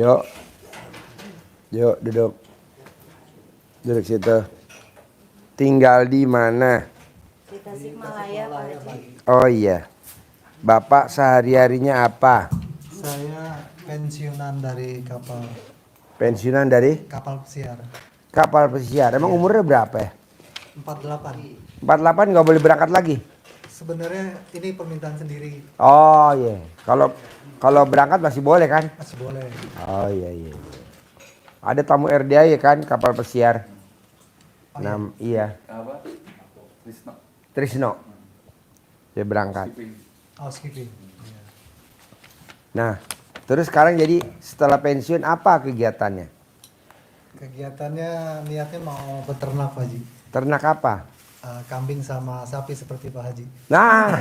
Yuk, yuk duduk. Duduk situ. Tinggal di mana? Di Tasikmalaya, Pak Haji. Oh iya. Bapak sehari-harinya apa? Saya pensiunan dari Pensiunan dari kapal pesiar. kapal pesiar. Emang umurnya berapa ya? 48. 48 nggak boleh berangkat lagi? Sebenarnya ini permintaan sendiri, Oh iya. Kalau berangkat masih boleh kan? masih boleh. Oh iya. Ada tamu RDA ya kan kapal pesiar. Oh, iya. Iya. Apa? Trisno. Trisno. Dia berangkat. Housekeeping. Iya. Nah, terus sekarang jadi setelah pensiun apa kegiatannya? Kegiatannya niatnya mau beternak Pak Haji. Ternak apa? Kambing sama sapi seperti Pak Haji. Nah,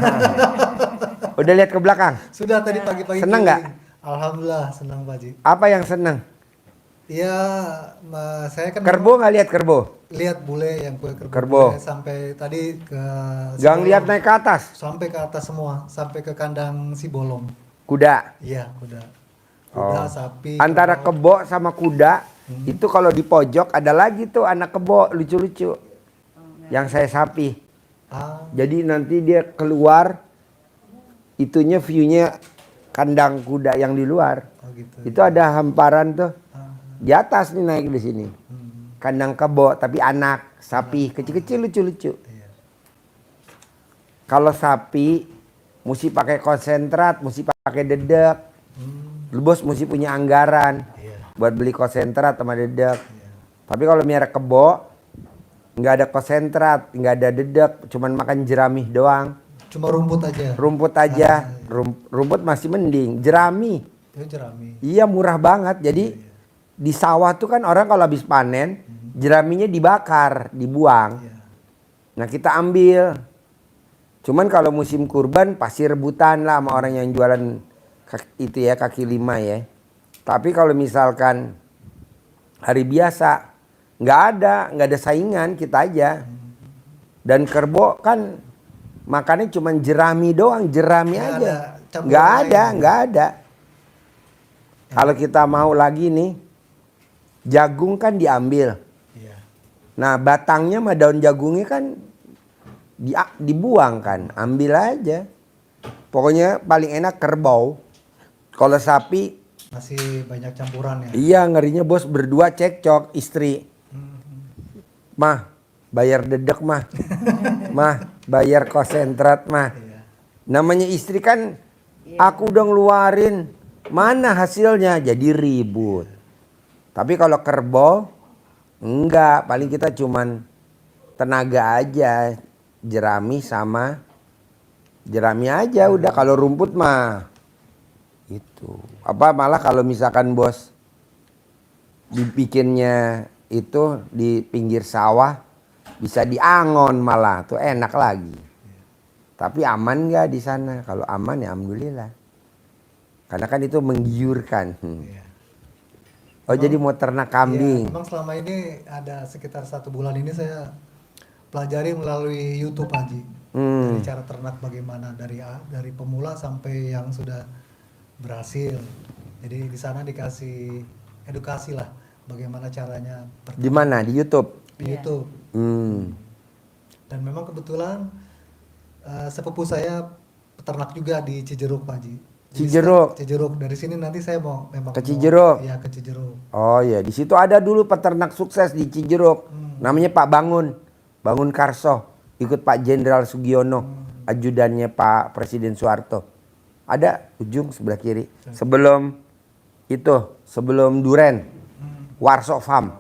udah lihat ke belakang. Sudah tadi pagi-pagi. Senang nggak? Alhamdulillah senang Pak Haji. Apa yang seneng? Ya, saya kan Kerbo nggak lihat kerbo? lihat bule yang kue Kerbau. bule sampai tadi ke Jangan Sibolong. lihat naik ke atas. Sampai ke atas semua, sampai ke kandang Sibolong. Kuda. Iya, kuda. Oh. Kuda, sapi. Antara kerbau. kebo sama kuda itu kalau di pojok ada lagi tuh anak kebo lucu-lucu. Yang saya sapi. Ah, Jadi nanti dia keluar itunya view-nya kandang kuda yang di luar. oh gitu. Itu ada hamparan tuh. Ah, Di atas nih naik di sini. hmm, Kandang kebo tapi anak sapi kecil-kecil lucu-lucu. iya. Kalau sapi mesti pakai konsentrat, mesti pakai dedek. Lu bos mesti punya anggaran Iya, buat beli konsentrat sama dedek. iya. Tapi kalau miara kebo nggak ada konsentrat, nggak ada dedek, cuman makan jeramih doang. Cuma rumput aja. Rumput aja, rumput masih mending. Jerami, Itu jerami. iya murah banget. Jadi di sawah tuh kan orang kalau habis panen, jeraminya dibakar, dibuang. Iya. Nah kita ambil. Cuman kalau musim kurban pasti rebutan lah sama orang yang jualan itu ya kaki lima ya. Tapi kalau misalkan hari biasa nggak ada saingan kita aja. Dan kerbo kan makannya cuman jerami doang, jerami Nggak aja. ada campuran lain. Nggak ada. Kalau kita mau lagi nih, jagung kan diambil. Iya. Nah batangnya sama daun jagungnya kan dibuang kan, ambil aja. Pokoknya paling enak kerbau. Kalau sapi, Masih banyak campuran ya. iya ngerinya bos berdua cekcok istri. Mah, bayar dedek mah. Mah, bayar konsentrat mah. Iya. Namanya istri kan, aku udah ngeluarin, mana hasilnya? Jadi ribut. Tapi kalau kerbau, enggak. Paling kita cuman tenaga aja. Jerami sama jerami aja udah. Kalau rumput mah itu. Apa malah kalau misalkan bos dibikinnya itu di pinggir sawah bisa diangon malah tuh enak lagi. Tapi aman nggak di sana? Kalau aman ya alhamdulillah. Karena kan itu menggiurkan. Iya. Oh jadi mau ternak kambing. Iya, memang selama ini ada sekitar 1 bulan ini saya pelajari melalui YouTube Haji. Dari cara ternak bagaimana dari pemula sampai yang sudah berhasil. Jadi di sana dikasih edukasi lah bagaimana caranya Di mana? Di YouTube. di YouTube. Hmm. Dan memang kebetulan sepupu saya peternak juga di Cijeruk Pak Haji. Jadi Cijeruk? Cijeruk. Dari sini nanti saya mau memang Ke Cijeruk? Iya, ke Cijeruk. Oh ya, di situ ada dulu peternak sukses di Cijeruk. Namanya Pak Bangun Karso. Ikut Pak Jenderal Sugiono, ajudannya Pak Presiden Soeharto. Ada ujung sebelah kiri. Sebelum Duren, Warso Farm.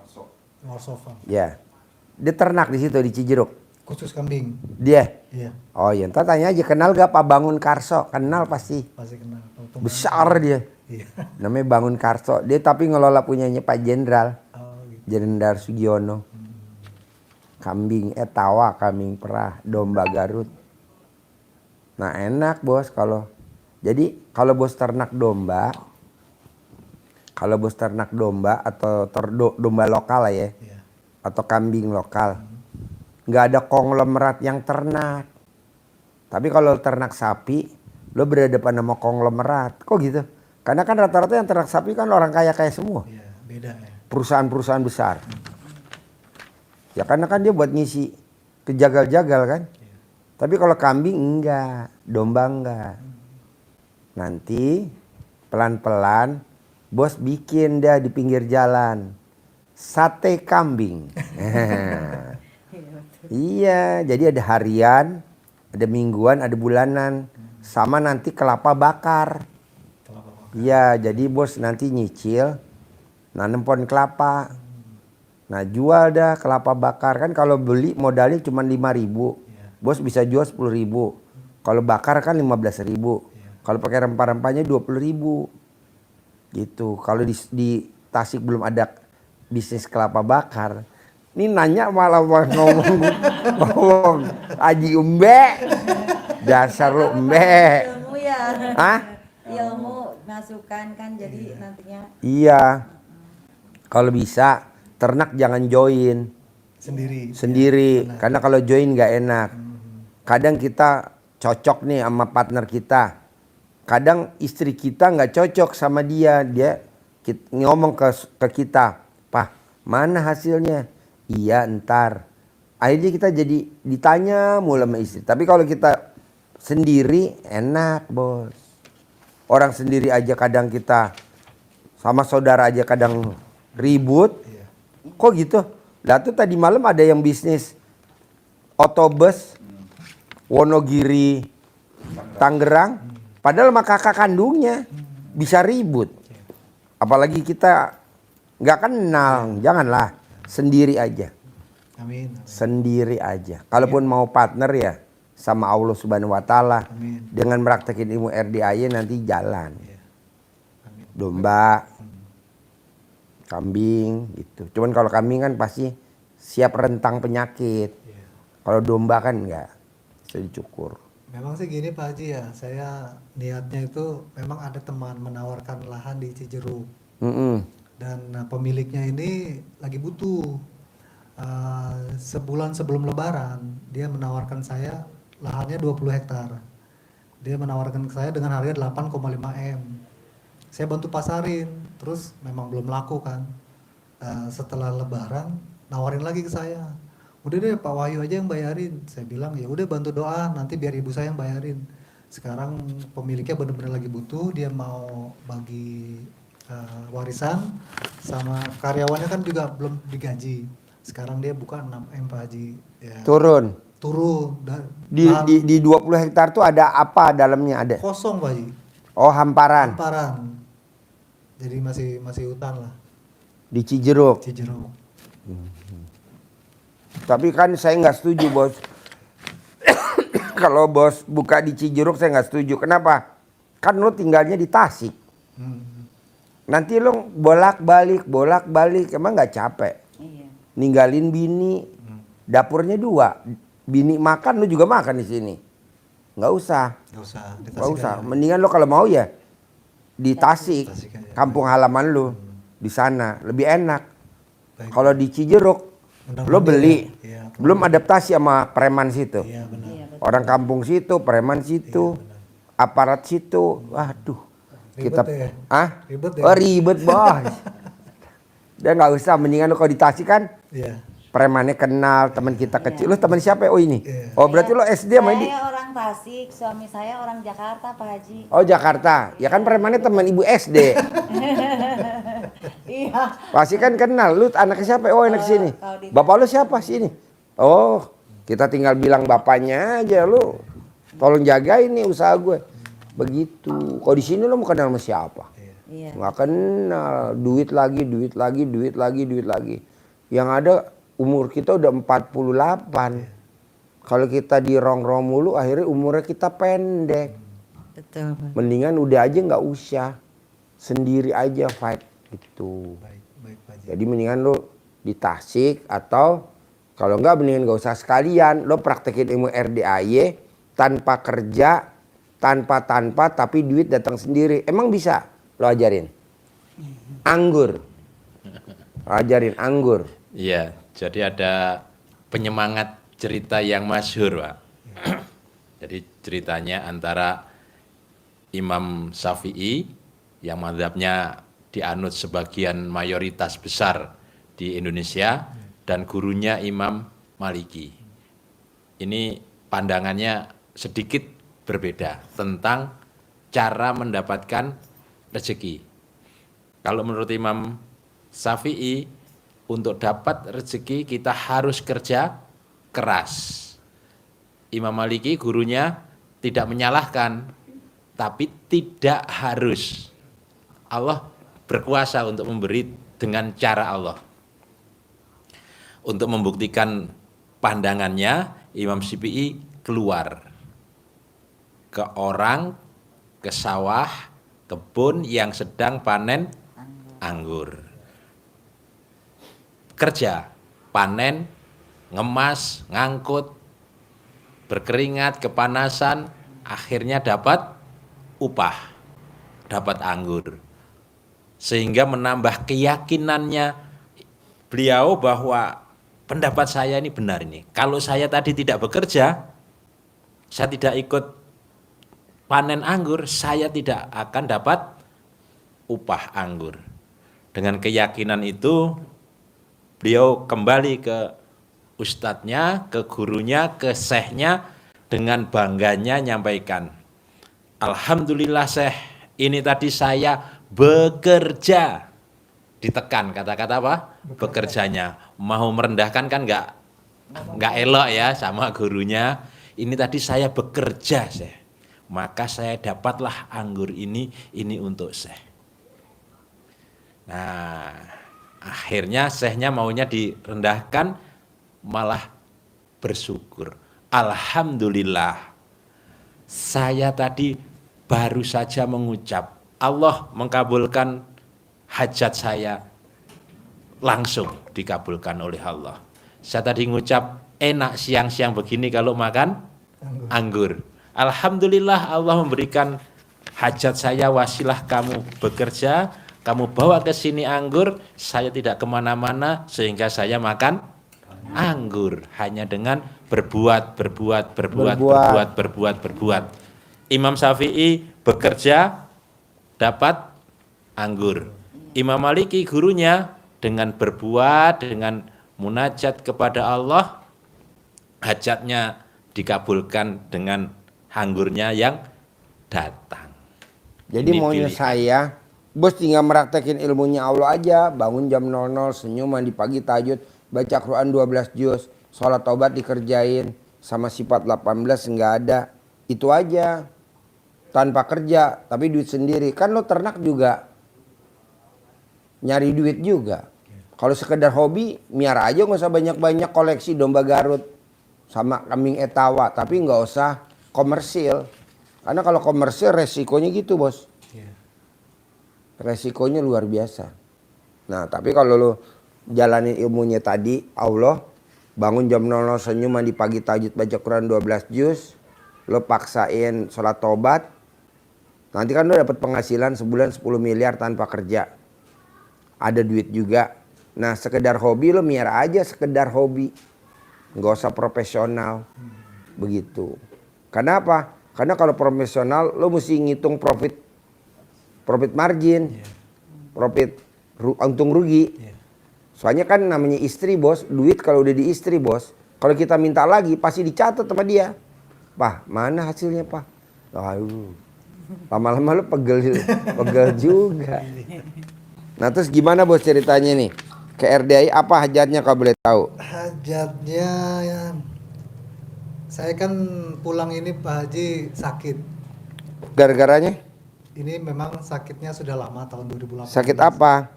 Warsofa. Ya, dia ternak di situ di Cijeruk. Khusus kambing. Dia. Iya, Oh iya, ntar tanya aja kenal gak Pak Bangun Karso? Kenal pasti. pasti kenal. Kalau Besar dia. Iya. Namanya Bangun Karso. Dia tapi ngelola punyanya Pak Jenderal. Oh, gitu. Jenderal Sugiono. Kambing tawa, kambing perah, domba Garut. Nah enak bos kalau. Jadi kalau bos ternak domba. Kalau bos ternak domba atau domba lokal lah ya. Iya. Atau kambing lokal. Nggak ada konglomerat yang ternak. Tapi kalau ternak sapi, lo berhadapan sama konglomerat. Kok gitu? Karena kan rata-rata yang ternak sapi kan orang kaya-kaya semua. Iya, beda ya. Perusahaan-perusahaan besar. Ya karena kan dia buat ngisi kejagal-jagal kan. Tapi kalau kambing enggak, domba enggak. Nanti pelan-pelan bos bikin dia di pinggir jalan sate kambing. Iya, jadi ada harian, ada mingguan, ada bulanan, sama nanti kelapa bakar. Iya, jadi bos nanti nyicil, nanam pohon kelapa. Nah jual dah kelapa bakar kan kalau beli modalnya cuma 5.000, bos bisa jual 10.000. Kalau bakar kan 15.000. Kalau pakai rempah-rempahnya 20.000. Gitu. Kalau di Tasik belum ada bisnis kelapa bakar. Ini nanya malah ngomong Aji Umbe. Dasar lo Umbe. Ilmu ya. Hah? Ilmu masukan kan jadi nantinya. Iya. Kalau bisa ternak jangan join sendiri. Karena kalau join nggak enak. Kadang kita cocok nih sama partner kita. Kadang istri kita nggak cocok sama dia. Dia ngomong ke kita, "Pak, mana hasilnya?" "Iya, ntar." Akhirnya kita jadi ditanya mulu sama istri. Tapi kalau kita sendiri enak, bos. Orang sendiri aja kadang kita sama saudara aja kadang ribut. Kok gitu? Lah tuh tadi malam ada yang bisnis otobus Wonogiri Tangerang, padahal sama kakak kandungnya bisa ribut. Apalagi kita nggak kenal, janganlah sendiri aja. Amin. Sendiri aja. Kalaupun mau partner ya sama Allah Subhanahu wa taala. Dengan meraktekin ilmu RDAY nanti jalan. Domba, kambing gitu. Cuman kalau kambing kan pasti siap rentang penyakit. Kalau domba kan enggak, bisa dicukur. Memang sih gini Pak Haji ya, saya niatnya itu memang ada teman menawarkan lahan di Cijeruk. Dan pemiliknya ini lagi butuh. Sebulan sebelum lebaran dia menawarkan saya lahannya 20 hektar. Dia menawarkan ke saya dengan harga 8,5 M. Saya bantu pasarin, terus memang belum laku kan. Setelah lebaran nawarin lagi ke saya. Udah deh Pak Wahyu aja yang bayarin. Saya bilang ya udah bantu doa, nanti biar ibu saya yang bayarin. Sekarang pemiliknya benar-benar lagi butuh, dia mau bagi warisan, sama karyawannya kan juga belum digaji. Sekarang dia buka 6 M Pak Haji. Ya. Turun. Di 20 hektar tuh ada apa dalamnya ada? Kosong Pak Haji. Oh, hamparan. Jadi masih hutan lah. Di Cijeruk. Tapi kan saya nggak setuju bos. Kalau bos buka di Cijeruk saya nggak setuju. Kenapa? Kan lo tinggalnya di Tasik. Nanti lo bolak-balik, emang nggak capek? Iya. Ninggalin bini, dapurnya 2. Bini makan, lo juga makan di sini. Nggak usah. Mendingan lo kalau mau ya di Tasik, kampung halaman lo di sana lebih enak. Kalau di Cijeruk lo beli, belum adaptasi sama preman situ. Iya benar. Orang kampung situ, preman situ, aparat situ, waduh. Ribet ya? Ribet ya? Oh ribet bos. Dia nggak usah, mendingan lo kalau di Tasik kan. Iya. Premannya kenal, teman kita kecil. Lo teman siapa? Oh ini. Oh berarti lo SD sama ini. Saya orang Tasik, suami saya orang Jakarta Pak Haji. Oh Jakarta. Ya kan premannya teman ibu SD. Iya. Pasti kan kenal. Lu anaknya siapa? Oh anak sini. Bapak lu siapa sini? Oh kita tinggal bilang bapaknya aja lu. Tolong jaga ini usaha gue. Begitu. Kalau di sini lu mau kenal sama siapa? Iya. Nggak kenal. Duit lagi. Yang ada umur kita udah 48. Kalau kita di rongrong mulu akhirnya umurnya kita pendek. Betul. Mendingan udah aja nggak usah. Sendiri aja fight gitu. Baik Pak Haji. Jadi mendingan lo di Tasik atau kalau nggak mendingan nggak usah sekalian. Lo praktekin ilmu RDAY tanpa kerja, tanpa tapi duit datang sendiri. Emang bisa lo ajarin? Anggur. Ajarin anggur. Iya, jadi ada penyemangat cerita yang masyhur, Pak. Jadi ceritanya antara Imam Syafi'i yang mazhabnya dianut sebagian mayoritas besar di Indonesia, dan gurunya Imam Maliki. Ini pandangannya sedikit berbeda tentang cara mendapatkan rezeki. Kalau menurut Imam Syafi'i, untuk dapat rezeki kita harus kerja keras. Imam Maliki gurunya tidak menyalahkan, tapi tidak harus. Allah berkuasa untuk memberi dengan cara Allah. Untuk membuktikan pandangannya, Imam Syafi'i keluar ke orang, ke sawah, kebun yang sedang panen anggur. Kerja, panen, ngemas, ngangkut, berkeringat, kepanasan, akhirnya dapat upah, dapat anggur. Sehingga menambah keyakinannya beliau bahwa pendapat saya ini benar ini. Kalau saya tadi tidak bekerja, saya tidak ikut panen anggur, saya tidak akan dapat upah anggur. Dengan keyakinan itu, beliau kembali ke ustadznya, ke gurunya, ke syekhnya, dengan bangganya nyampaikan, alhamdulillah syekh, ini tadi saya bekerja. Ditekan kata-kata apa? Bekerjanya. Mau merendahkan kan nggak elok ya sama gurunya. Ini tadi saya bekerja syekh, maka saya dapatlah anggur ini untuk syekh. Nah, akhirnya syekhnya maunya direndahkan, malah bersyukur. Alhamdulillah, saya tadi baru saja mengucap, Allah mengabulkan hajat saya, langsung dikabulkan oleh Allah. Saya tadi ngucap, enak siang-siang begini kalau makan anggur. Alhamdulillah, Allah memberikan hajat saya, wasilah kamu bekerja, kamu bawa ke sini anggur, saya tidak kemana-mana sehingga saya makan anggur hanya dengan berbuat. Imam Syafi'i bekerja dapat anggur. Imam Maliki gurunya dengan berbuat, dengan munajat kepada Allah, hajatnya dikabulkan dengan anggurnya yang datang. Jadi Ini maunya pilihan. saya, bos tinggal meraktekin ilmunya Allah aja. Bangun jam 00, senyum, mandi pagi, tahajud, baca Quran 12 juz, sholat taubat dikerjain, sama sifat 18 nggak ada. Itu aja. Tanpa kerja, tapi duit sendiri. Kan lo ternak juga nyari duit juga. Kalau sekedar hobi, miara aja, nggak usah banyak-banyak koleksi domba Garut sama kambing etawa, tapi nggak usah komersil. Karena kalau komersil resikonya gitu, bos. Resikonya luar biasa. Nah, tapi kalau lo jalanin ilmunya tadi, Allah, bangun jam 00, senyum, mandi pagi, tahajud, baca Quran 12 juz, lo paksain sholat tobat, nanti kan lo dapat penghasilan sebulan 10 miliar tanpa kerja. Ada duit juga. Nah, sekedar hobi lo miara aja, sekedar hobi. Nggak usah profesional. Begitu. Karena apa? Karena kalau profesional lo mesti ngitung profit margin, profit untung rugi. Soalnya kan namanya istri, bos, duit kalau udah di istri, bos, kalau kita minta lagi pasti dicatat sama dia. Pak, mana hasilnya, Pak? Aduh, lama-lama lo pegel juga. Nah, terus gimana, bos, ceritanya nih? Ke RDI apa hajatnya kalau boleh tahu? Hajatnya ya, saya kan pulang ini Pak Haji sakit. Gara-garanya? Ini memang sakitnya sudah lama, tahun 2018. Sakit apa?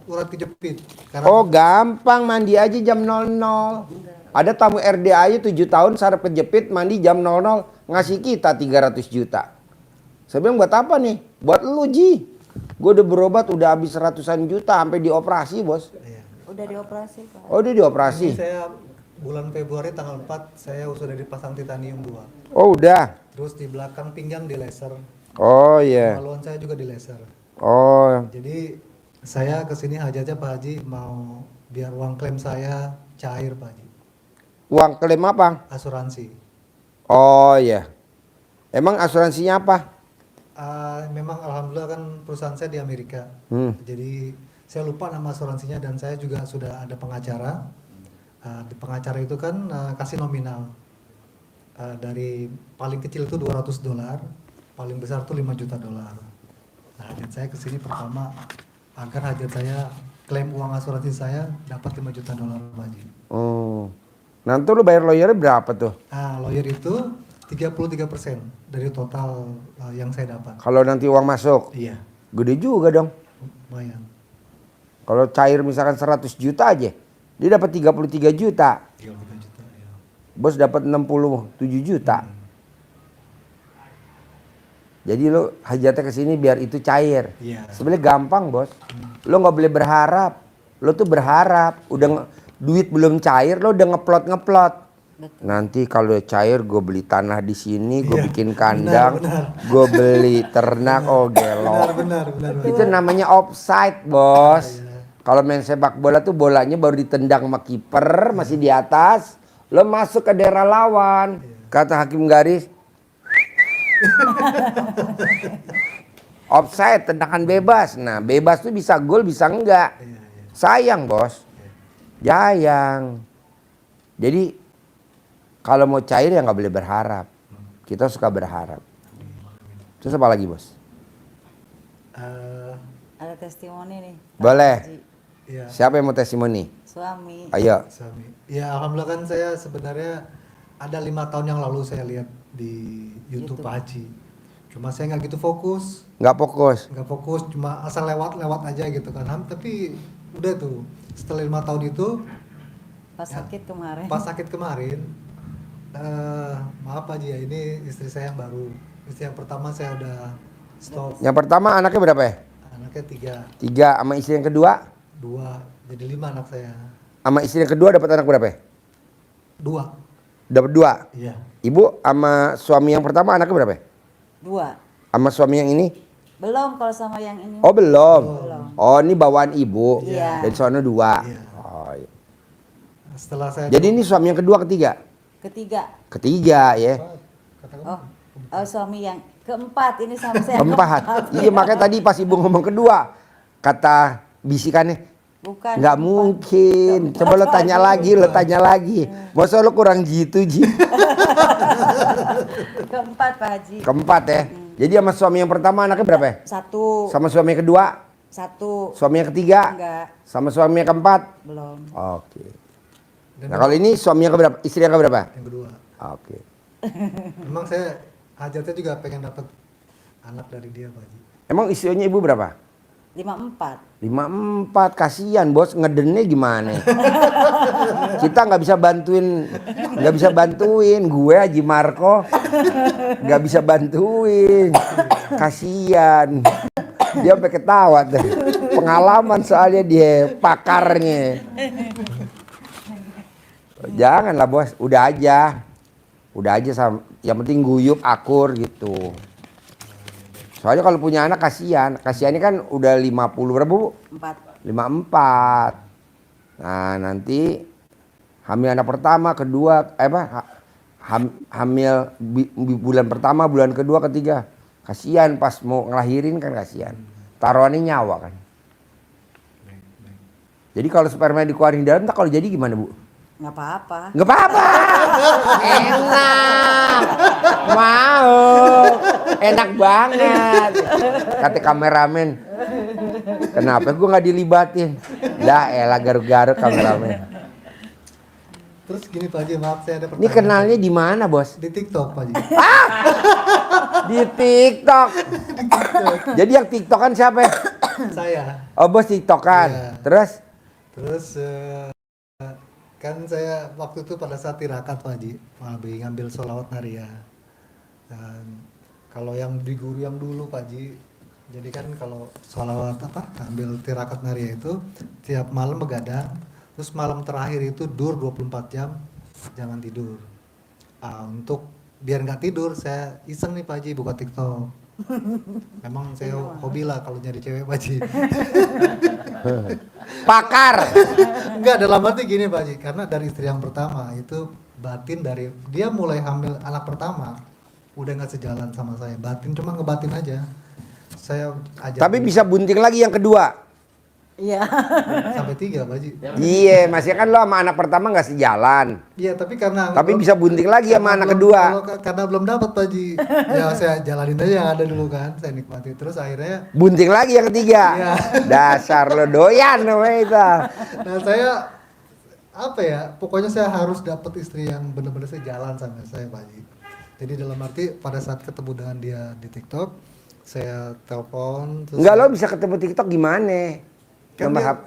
Urat kejepit. Karena Oh, gampang, mandi aja jam 00. Ada tamu RDI 7 tahun saraf kejepit, mandi jam 00, ngasih kita 300 juta. Saya bilang, buat apa nih? Buat lu, Ji. Gue udah berobat, udah habis ratusan juta, sampai dioperasi, bos. Iya. Udah dioperasi, Pak. Oh, udah dioperasi? Ini saya bulan Februari tanggal 4 saya sudah dipasang titanium 2. Oh, udah. Terus di belakang pinggang di laser. Oh, iya. Maluan saya juga di laser. Oh, Jadi saya kesini hajatnya Pak Haji mau biar uang klaim saya cair Pak Haji. uang klaim apa? Asuransi. Oh, iya. Emang asuransinya apa? Memang alhamdulillah kan perusahaan saya di Amerika. Jadi saya lupa nama asuransinya dan saya juga sudah ada pengacara. Di pengacara itu kan kasih nominal. Dari paling kecil itu $200, paling besar tuh $5 juta. Nah, hajat saya ke sini pertama agar hajat saya klaim uang asuransi saya dapat $5 juta, Pak Haji. Oh. Nanti lu bayar lawyernya berapa tuh? Lawyer itu 33% dari total yang saya dapat. Kalau nanti uang masuk? Iya, Gede juga dong. lumayan. Kalau cair misalkan 100 juta aja, dia dapat 33 juta. 33 juta, ya. Bos dapat 67 juta. Jadi lo hajatnya ke sini biar itu cair. Iya. Sebenarnya gampang, Bos. Lo nggak boleh berharap. Lo tuh berharap, duit belum cair, lo udah ngeplot. Betul. Nanti kalau cair gue beli tanah di sini, gue Iya, bikin kandang, benar. gue beli ternak, oh gelo. Benar. Itu namanya offside, Bos. Kalau main sepak bola tuh bolanya baru ditendang sama kiper, masih di atas, lo masuk ke daerah lawan. Kata hakim garis, offside, tendangan bebas. Nah, bebas tuh bisa gol, bisa enggak. Sayang, Bos. Sayang. Jadi kalau mau cair ya nggak boleh berharap. Kita suka berharap. Terus apa lagi, Bos? Eh, Ada testimoni nih. Pak Boleh. Haji. ya, Siapa yang mau testimoni? Suami. Ayo. suami. Ya, alhamdulillah kan saya sebenarnya ada 5 tahun yang lalu saya lihat di YouTube Pak Haji. Cuma saya nggak gitu fokus, Nggak fokus. cuma asal lewat aja gitu kan. Tapi udah tuh setelah 5 tahun itu Pas sakit kemarin. pas sakit kemarin, maaf Haji ya, ini istri saya yang baru. Istri yang pertama saya udah stop. Yang pertama anaknya berapa ya? Anaknya 3. Sama istri yang kedua? 2, jadi 5 anak saya. Sama istri yang kedua dapat anak berapa ya? 2, Dapat 2. iya. Ibu sama suami yang pertama anaknya berapa ya? 2. Sama suami yang ini? Belum kalau sama yang ini. Oh belum. Belum. Oh ini bawaan ibu. Iya. Dan sono 2. Iya. Oh, iya. Setelah saya Jadi ini suami yang kedua, ketiga? Ketiga. Ketiga ya. Oh, suami yang keempat. Ini suami saya Keempat. Iya makanya tadi pas ibu ngomong kedua, kata bisikannya, Bukan. nggak keempat. mungkin. Coba lo tanya lagi. Masa lo kurang gitu, Ji? Keempat Pak Haji. Keempat ya. Jadi sama suami yang pertama anaknya berapa ya? 1. Sama suami yang kedua? 1. Suami yang ketiga? Enggak. Sama suami yang keempat? Belum. Oke. Nah kalau ini suami yang keberapa? Istri yang keberapa? yang kedua. Oke. Memang saya hajatnya juga pengen dapat anak dari dia Pak Haji. Emang istrinya ibu berapa? 54. 54, kasihan bos, ngedennya gimana? Kita nggak bisa bantuin, gue Haji Marco nggak bisa bantuin, kasihan. Dia sampai ketawa deh. Pengalaman soalnya dia pakarnya. Janganlah bos, udah aja sama, yang penting guyup akur gitu. Soalnya kalau punya anak kasihannya kan udah 50 berapa Bu? 4. 54. Nah nanti hamil anak pertama, kedua, hamil bulan pertama, bulan kedua, ketiga. Kasihan pas mau ngelahirin kan kasihan. Taruhannya nyawa kan. Jadi kalau sperma dikeluarin di dalam, tak kalau jadi gimana Bu? Nggak apa-apa. Nggak apa-apa. Enak. Mau. Enak banget. Kata kameramen. Kenapa gue nggak dilibatin? Dah elah garuk-garuk kameramen. Terus gini Pak Haji, maaf saya ada Ini pertanyaan. kenalnya di mana bos? Di TikTok Pak Haji. Di TikTok. Jadi yang TikTokan siapa? Saya. Oh bos TikTokan. Iya. Terus Kan saya waktu itu pada saat tirakat Pak Haji, lebih ngambil sholawat naria. Dan kalau yang di guru yang dulu Pak Haji, jadi kan kalau sholawat ambil tirakat naria itu tiap malam begadang, terus malam terakhir itu dur 24 jam, jangan tidur. Untuk biar nggak tidur saya iseng nih Pak Haji buka TikTok. Memang saya hobi lah kalau nyari cewek Pak Haji. pakar. Enggak, dalam arti gini Pak Haji, karena dari istri yang pertama itu batin dari dia mulai hamil anak pertama udah nggak sejalan sama saya. Batin cuma ngebatin aja. Saya ajak Tapi bisa bunting lagi yang kedua. Iya. sampai 3 Pak Haji. Iya, masih kan lo sama anak pertama nggak sejalan. Iya, tapi karena Tapi bisa bunting lagi sama anak kedua. Karena belum dapat Pak Haji. Ya saya jalanin aja yang ada dulu kan, saya nikmati. Terus akhirnya Bunting lagi yang ketiga. Iya. Dasar lo doyan namanya itu. nah saya apa ya, pokoknya saya harus dapat istri yang benar-benar sejalan sama saya Pak Haji. Jadi dalam arti pada saat ketemu dengan dia di TikTok, saya telepon. Terus Enggak, lo bisa ketemu TikTok gimana? kan Nomor dia, HP.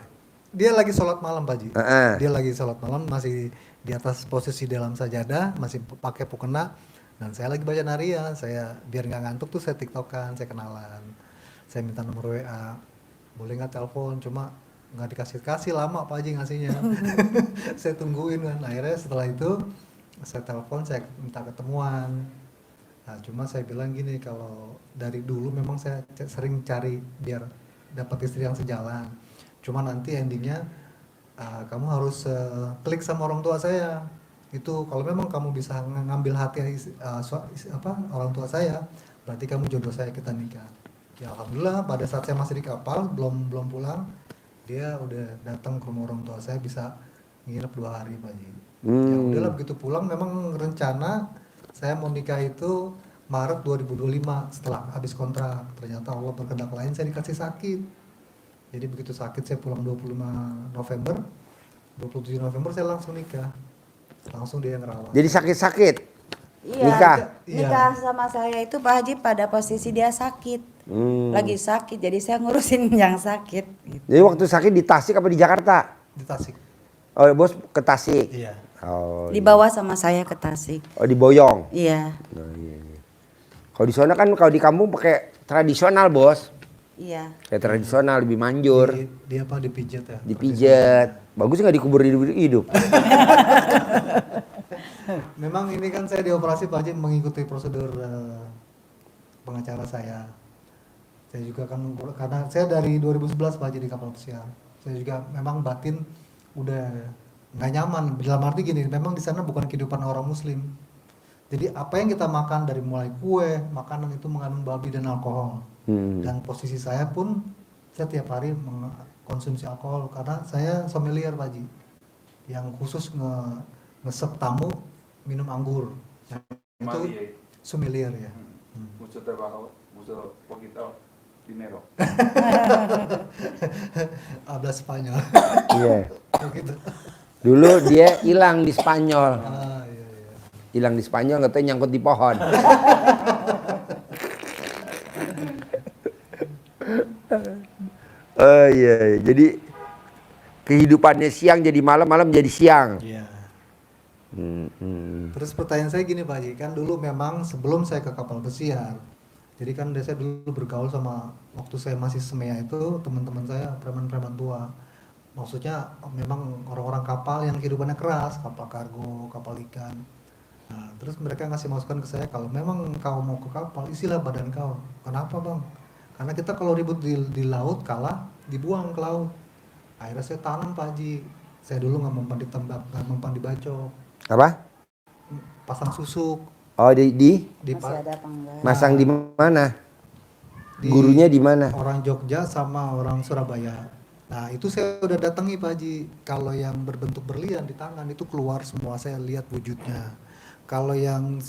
dia lagi sholat malam Pak Haji. Heeh. Dia lagi sholat malam, masih di atas posisi dalam sajadah, masih pakai pukena, dan saya lagi baca naria. Saya biar nggak ngantuk tuh saya tiktokan, saya kenalan, saya minta nomor WA, boleh nggak telepon, cuma nggak dikasih lama Pak Haji ngasihnya. Saya tungguin kan, akhirnya setelah itu saya telepon, saya minta ketemuan. Nah cuma saya bilang gini, kalau dari dulu memang saya sering cari biar dapat istri yang sejalan, cuma nanti endingnya kamu harus klik sama orang tua saya. Itu kalau memang kamu bisa ngambil hati orang tua saya, berarti kamu jodoh saya, kita nikah. Ya alhamdulillah pada saat saya masih di kapal, belum pulang, dia udah datang ke rumah orang tua saya, bisa nginep 2 hari Pak Haji. Ya udahlah, begitu pulang memang rencana saya mau nikah itu Maret 2025 setelah habis kontrak. Ternyata Allah berkehendak lain, saya dikasih sakit. Jadi begitu sakit saya pulang 25 November, 27 November saya langsung nikah. Langsung dia yang ngerawat. Jadi sakit-sakit. Iya. Nikah? Iya. Nikah sama saya itu Pak Haji pada posisi dia sakit. Lagi sakit, jadi saya ngurusin yang sakit. Gitu. Jadi waktu sakit di Tasik apa di Jakarta? Di Tasik. Oh, bos ke Tasik. Iya. Oh, Dibawa sama saya ke Tasik. oh di Boyong. Iya. Oh, iya, iya. Kalau di sana kan kalau di kampung pakai tradisional, Bos. Iya. Kayak tradisional lebih manjur. Dia apa, dipijat ya? Dipijat. Bagus nggak dikubur hidup. Memang ini kan saya dioperasi Pak Haji mengikuti prosedur pengacara saya. Saya juga kan, karena saya dari 2011 Pak Haji di kapal pesiar. Saya juga memang batin udah nggak nyaman. Dalam arti gini, memang di sana bukan kehidupan orang Muslim. Jadi apa yang kita makan dari mulai kue, makanan itu mengandung babi dan alkohol. Dan posisi saya pun saya tiap hari mengkonsumsi alkohol karena saya sommelier Pak Haji, yang khusus ngesep tamu minum anggur. Itu sommelier ya. Mucho trabajo, mucho poquito dinero. Habla Spanyol. Iya. Begitu. Dulu dia hilang di Spanyol. Ah, iya, iya. Hilang di Spanyol, katanya nyangkut di pohon. Oh iya, jadi kehidupannya siang jadi malam, malam jadi siang. Iya. Hmm. Terus pertanyaan saya gini Pak Haji, kan dulu memang sebelum saya ke kapal pesiar, jadi kan saya dulu bergaul sama, waktu saya masih semea itu teman-teman saya preman-preman tua. Maksudnya memang orang-orang kapal yang kehidupannya keras, kapal kargo, kapal ikan. Nah, terus mereka ngasih masukan ke saya, kalau memang kau mau ke kapal, isilah badan kau. Kenapa bang? Karena kita kalau ribut di laut kalah, dibuang ke laut. Akhirnya saya tanam Pak Haji. Saya dulu nggak mempan ditembak, nggak mempan dibacok. Apa? Pasang susuk. Oh di Masih ada apa enggak? masang di mana? Di- Gurunya di mana? Orang Jogja sama orang Surabaya. Nah itu saya udah datangi Pak Haji. Kalau yang berbentuk berlian di tangan itu keluar semua, saya lihat wujudnya. Kalau yang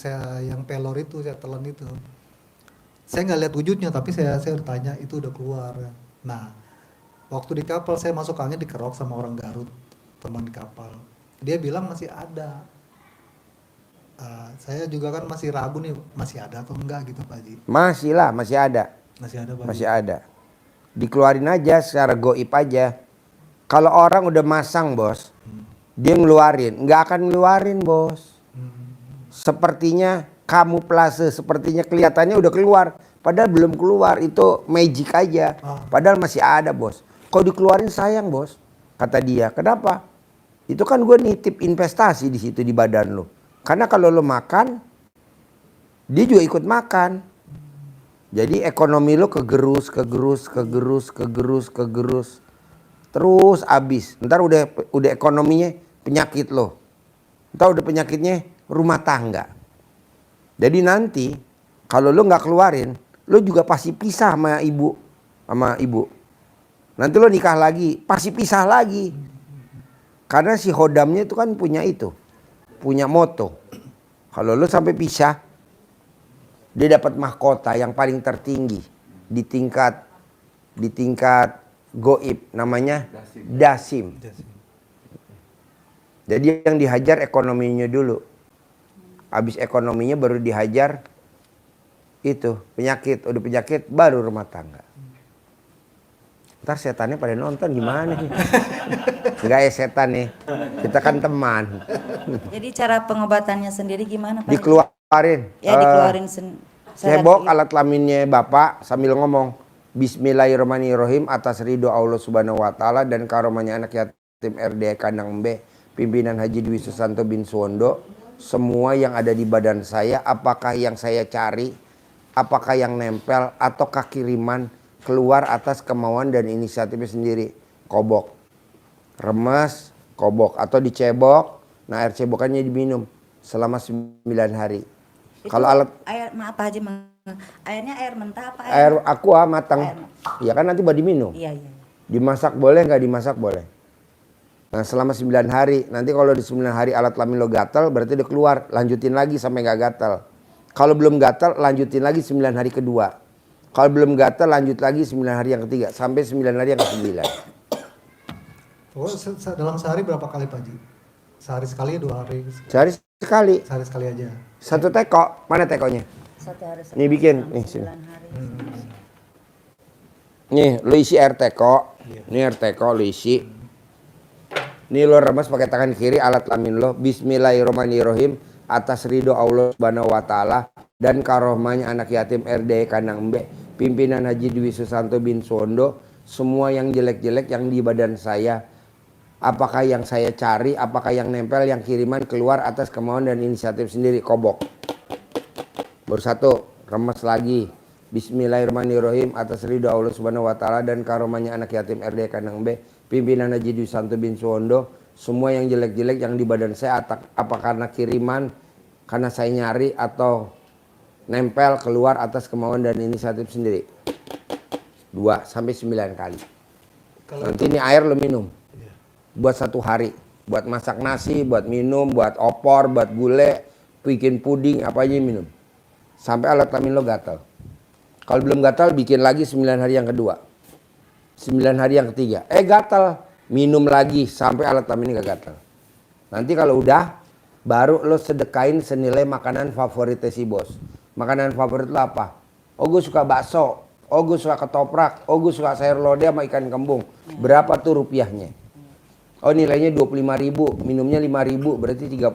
pelor itu, saya telan itu, saya nggak lihat wujudnya, tapi saya tanya itu udah keluar. Nah waktu di kapal saya masuk angin dikerok sama orang Garut, teman di kapal. Dia bilang masih ada. Saya juga kan masih ragu nih, masih ada atau enggak gitu Pak Haji. Masih lah, masih ada. Masih ada Pak Haji. Masih ada. Dikeluarin aja secara goib aja. Kalau orang udah masang, Bos, dia ngeluarin, nggak akan ngeluarin, Bos. Sepertinya kamuflase, sepertinya kelihatannya udah keluar, padahal belum keluar. Itu magic aja. Padahal masih ada, Bos. Kalau dikeluarin sayang, Bos, kata dia. Kenapa? Itu kan gue nitip investasi di situ di badan lo. Karena kalau lo makan, dia juga ikut makan. Jadi ekonomi lo kegerus. Terus habis. Ntar udah ekonominya penyakit lo. Ntar udah penyakitnya rumah tangga. Jadi nanti Kalau lu nggak keluarin, lu juga pasti pisah sama ibu. Nanti lu nikah lagi, pasti pisah lagi. Karena si hodamnya itu kan punya moto. Kalau lu sampai pisah, dia dapat mahkota yang paling tertinggi di tingkat goib, namanya dasim. Jadi yang dihajar ekonominya dulu. Habis ekonominya baru dihajar itu penyakit. Udah penyakit baru rumah tangga. Ntar setannya pada nonton gimana nih? Enggak ya setan nih. Kita kan teman. Jadi cara pengobatannya sendiri gimana Pak Haji? Dikeluarin. Ya dikeluarin Cebok alat kelaminnya bapak sambil ngomong Bismillahirrahmanirrahim atas ridho Allah Subhanahu Wa Taala dan karomanya anak yatim RD Kandang Mbe pimpinan Haji Dwi Susanto bin Suwondo. Semua yang ada di badan saya, apakah yang saya cari, apakah yang nempel ataukah kiriman, keluar atas kemauan dan inisiatifnya sendiri. Kobok, remes, kobok atau dicebok. Nah air cebokannya diminum selama 9 hari. Kalau alat air, maaf Pak Haji, airnya air mentah apa air aqua matang, ya kan nanti baru diminum. Iya. Dimasak boleh, nggak dimasak boleh. Nah selama 9 hari, nanti kalau di 9 hari alat kelamin lo gatal, berarti udah keluar, lanjutin lagi sampai nggak gatal. Kalau belum gatal, lanjutin lagi 9 hari kedua. Kalau belum gatal, lanjut lagi 9 hari yang ketiga, sampai 9 hari yang ke-9. Oh, dalam sehari berapa kali Pak Haji? Sehari sekali, 2 hari? Sehari sekali. Sehari sekali aja. 1 teko, mana tekonya? 1 hari Nih bikin, nih sini. Nih, lo isi air teko. Ini air teko lo isi. Nih lo remes pakai tangan kiri alat kelamin lo. Bismillahirrahmanirrahim atas ridho Allah Subhanahu Wa Taala dan karomahnya anak yatim RD Kandang Mbe pimpinan Haji Dwi Susanto bin Suwondo. Semua yang jelek-jelek yang di badan saya, apakah yang saya cari, apakah yang nempel, yang kiriman keluar atas kemauan dan inisiatif sendiri. Kobok. Baru 1, remes lagi. Bismillahirrahmanirrahim atas ridho Allah Subhanahu Wa Taala dan karomahnya anak yatim RD Kandang Mbe pimpinan Haji Dwi Susanto bin Suwondo. Semua yang jelek-jelek yang di badan saya, apa karena kiriman, karena saya nyari atau nempel keluar atas kemauan dan inisiatif sendiri. 2 sampai 9 kali. Nanti ini air lo minum. Buat 1 hari. Buat masak nasi, buat minum, buat opor, buat gulai, bikin puding, apa aja minum. Sampai alat kelamin lo gatal. Kalau belum gatal, bikin lagi 9 hari yang kedua. 9 hari yang ketiga. Gatal. Minum lagi sampai alat kelamin gak gatal. Nanti kalau udah, baru lo sedekain senilai makanan favoritnya si bos. Makanan favorit lo apa? Oh gue suka bakso. Oh gue suka ketoprak. Oh gue suka sayur lodeh sama ikan kembung. Berapa tuh rupiahnya? Oh nilainya 25.000. Minumnya 5.000 berarti 30.000.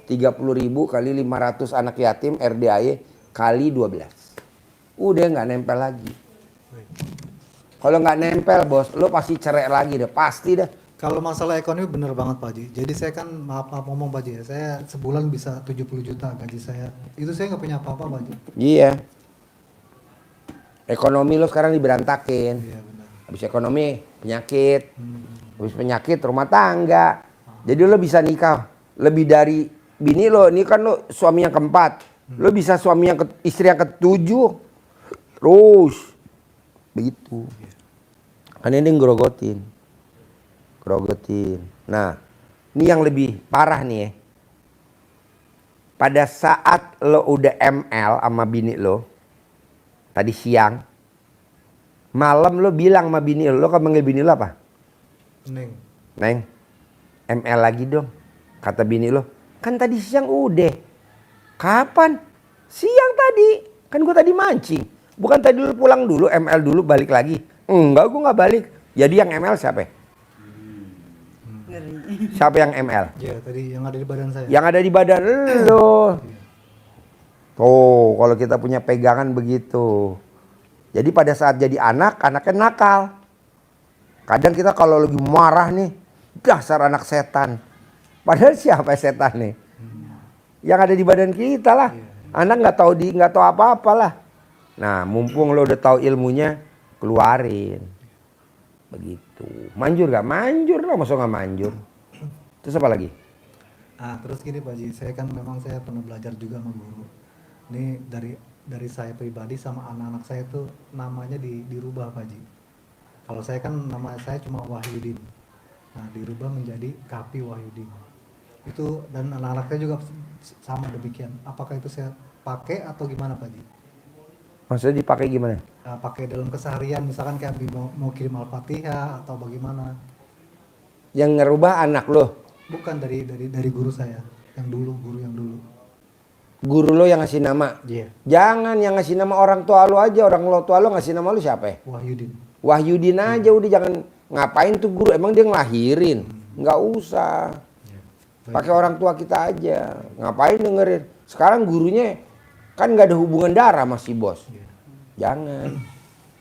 30.000 kali 500 anak yatim RDAY kali 12. Udah nggak nempel lagi. Kalau nggak nempel bos, lo pasti cerai lagi deh, pasti deh. Kalau masalah ekonomi bener banget Pak Haji. Jadi saya kan maaf ngomong Pak Haji ya, saya sebulan bisa 70 juta gaji saya. Itu saya nggak punya apa-apa Pak Haji. Iya. Ekonomi lo sekarang diberantakin. Iya benar. Habis ekonomi penyakit, habis penyakit rumah tangga. Jadi lo bisa nikah lebih dari bini lo. Ini kan lo suami yang keempat. Lo bisa suami yang istri yang ketujuh. Terus begitu. Kan ini ngerogotin. Nah, ini yang lebih parah nih ya. Pada saat lo udah ML sama bini lo, tadi siang, malam lo bilang sama bini lo kan manggil bini lo apa? Neng, ML lagi dong. Kata bini lo, kan tadi siang udah. Kapan? Siang tadi. Kan gue tadi mancing. Bukan tadi lo pulang dulu, ML dulu, balik lagi. Enggak, gue gak balik. Jadi yang ML siapa? Siapa yang ML? Ya tadi yang ada di badan saya. Yang ada di badan lo. Tuh, kalau kita punya pegangan begitu. Jadi pada saat jadi anak, anaknya nakal. Kadang kita kalau lagi marah nih, dasar anak setan. Padahal siapa setan nih? Yang ada di badan kita lah. Anak nggak tahu apa-apa lah. Nah, mumpung lo udah tahu ilmunya, keluarin. Begitu. Manjur gak? Manjur lah, masa gak manjur. Terus apa lagi? Terus gini Pak Haji, saya kan memang saya pernah belajar juga sama guru. Ini dari dari saya pribadi sama anak-anak saya tuh namanya dirubah Pak Haji. Kalau saya kan nama saya cuma Wahyudin. Nah, dirubah menjadi Kapi Wahyudin. Itu dan anak-anak saya juga sama demikian. Apakah itu saya pakai atau gimana Pak Haji? Maksudnya dipakai gimana? Pakai dalam keseharian misalkan kayak mau kirim Al-Fatihah atau bagaimana? Yang ngerubah anak lo? Bukan dari guru saya yang dulu, guru yang dulu. Guru lo yang ngasih nama? Iya. Jangan yang ngasih nama orang tua lo aja. Orang tua lo ngasih nama lo siapa ya? Wahyudin. Wahyudin aja udah, jangan ngapain tuh guru, emang dia ngelahirin? Nggak usah. Pakai orang tua kita aja. Ngapain dengerin? Sekarang gurunya kan nggak ada hubungan darah sama si bos. Jangan.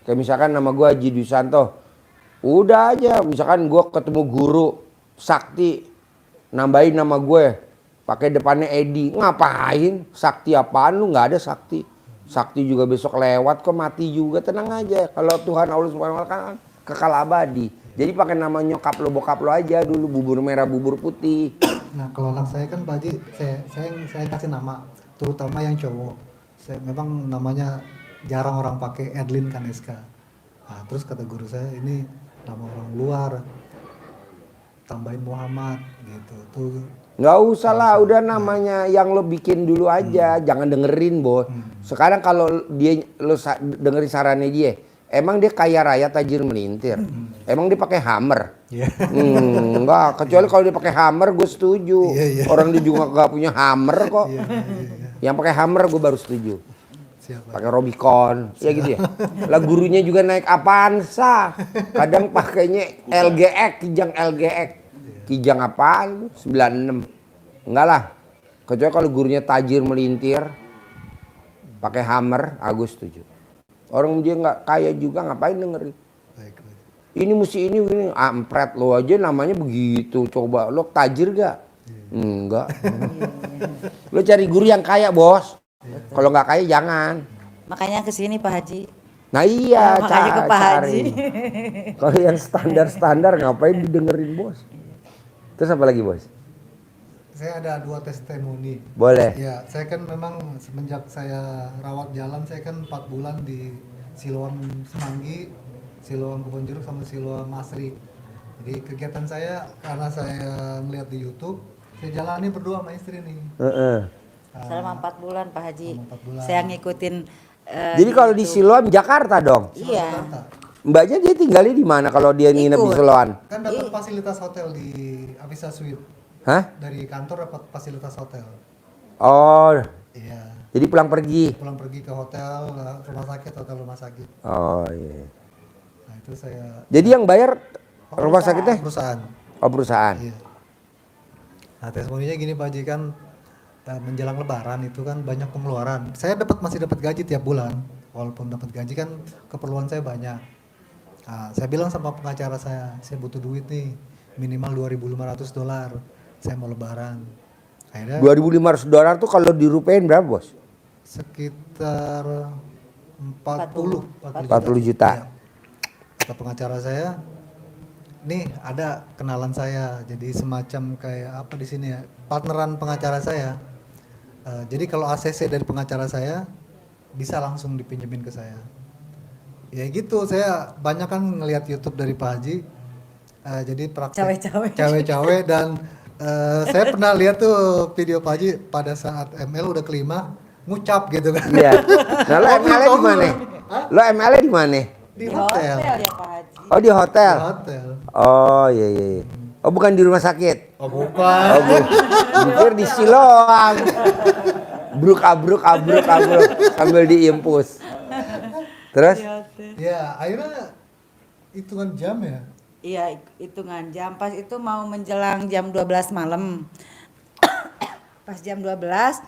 Kayak misalkan nama gue Haji Dwi Santo. Udah aja, misalkan gue ketemu guru Sakti, nambahin nama gue, pakai depannya Edi. Ngapain? Sakti apaan lu? Nggak ada Sakti. Sakti juga besok lewat kok, mati juga, tenang aja. Kalau Tuhan Allah Subhanahu wa taala kan kekal abadi. Jadi pakai nama nyokap lo bokap lo aja dulu, bubur merah bubur putih. Nah, kalau anak saya kan Pak Haji, saya kasih nama, terutama yang cowok. Saya memang namanya jarang orang pakai, Edlin Kaneska. Nah, terus kata guru saya, ini nama orang luar, tambahin Muhammad gitu. Tuh Nggak usah lah, udah namanya yang lo bikin dulu aja, jangan dengerin bos. Sekarang kalau dengerin sarannya dia, emang dia kaya raya tajir melintir, emang dia pakai Hammer? Iya. Enggak, kecuali kalau dia pakai Hammer gue setuju. Iya. Orang dia juga nggak punya Hammer kok. Iya. Yang pakai Hammer gue baru setuju. Siapa? Pakai Robicon, ya gitu ya. Lah gurunya juga naik Avanza, kadang pakainya LGX, Kijang LGX. Kijang apaan? 96. Enggak lah. Kecuali kalau gurunya tajir melintir, pakai Hammer, Agus setuju. Orang dia nggak kaya juga, ngapain dengerin? Baik, baik. Ini mesti ini, ampret lo aja namanya begitu. Coba lo tajir gak? Enggak. Lo cari guru yang kaya bos. Kalau nggak kaya jangan. Makanya kesini Pak Haji. Nah iya, Makanya ke Pak Haji. cari. Kalau yang standar-standar ngapain didengerin bos? Terus apa lagi bos? Saya ada 2 testimoni. Boleh. Ya, saya kan memang semenjak saya rawat jalan, saya kan 4 bulan di Siloam Semanggi, Siloam Kebonjeruk sama Siloam Masri. Jadi kegiatan saya karena saya ngeliat di YouTube, saya jalani berdua sama istri nih. Selama 4 bulan Pak Haji. Selama 4 bulan. Saya ngikutin Jadi kalau di Siloam Jakarta dong. Iya. Jakarta. Mbaknya dia tinggalnya di mana kalau dia nginep di Ikut. Siloam? Kan dapat fasilitas hotel di Avisa Suite. Hah? Dari kantor dapat fasilitas hotel. Oh, Iya. jadi pulang pergi. Pulang pergi ke hotel rumah sakit. Oh iya. Nah, itu saya Jadi yang bayar rumah sakitnya? perusahaan. Oh perusahaan. Iya. Nah, testimoninya gini Pak Haji, kan menjelang lebaran itu kan banyak pengeluaran. Saya masih dapat gaji tiap bulan. Walaupun dapat gaji kan keperluan saya banyak. Nah, saya bilang sama pengacara saya butuh duit nih, minimal $2.500. Saya mau lebaran. Akhirnya $2.500 tuh kalau dirupiahin berapa bos? sekitar 40 40 juta. Iya. Kata pengacara saya, nih ada kenalan saya, jadi semacam kayak apa di sini ya, partneran pengacara saya. Jadi kalau ACC dari pengacara saya bisa langsung dipinjemin ke saya. Ya gitu, saya banyak kan ngelihat YouTube dari Pak Haji. Jadi praktek cawe-cawe dan saya pernah lihat tuh video Pak Haji pada saat ML udah kelima ngucap gitu kan. Iya. Nah lo ML-nya di mana? Lo ML-nya di mana? Di hotel. ya Pak Haji. Oh di hotel. Di hotel. Oh iya iya. Oh bukan di rumah sakit. Oh bukan. Oh pikir di Siloam. Abruk sambil diimpus. Terus? Ya akhirnya hitungan jam ya. Iya, hitungan jam. Pas itu mau menjelang jam 12 malam. Pas jam 12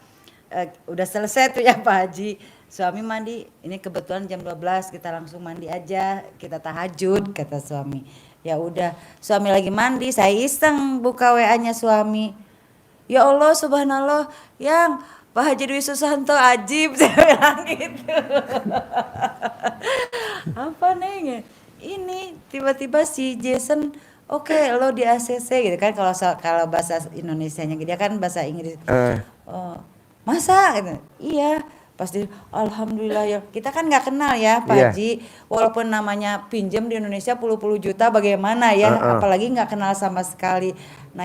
udah selesai tuh ya Pak Haji. Suami mandi, ini kebetulan jam 12 kita langsung mandi aja, kita tahajud kata suami. Ya udah, suami lagi mandi, saya iseng buka WA-nya suami. Ya Allah subhanallah, yang Pak Haji Dwi Susanto ajib, saya bilang gitu. Apa neng? Ini tiba-tiba si Jason, oke, lo di ACC gitu kan, kalau bahasa Indonesianya dia kan bahasa Inggris. Oh, masa? Gitu. Iya. Pasti alhamdulillah ya. Kita kan nggak kenal ya Pak Iya. Haji. Walaupun namanya pinjam di Indonesia puluh-puluh juta bagaimana ya, apalagi nggak kenal sama sekali. Nah,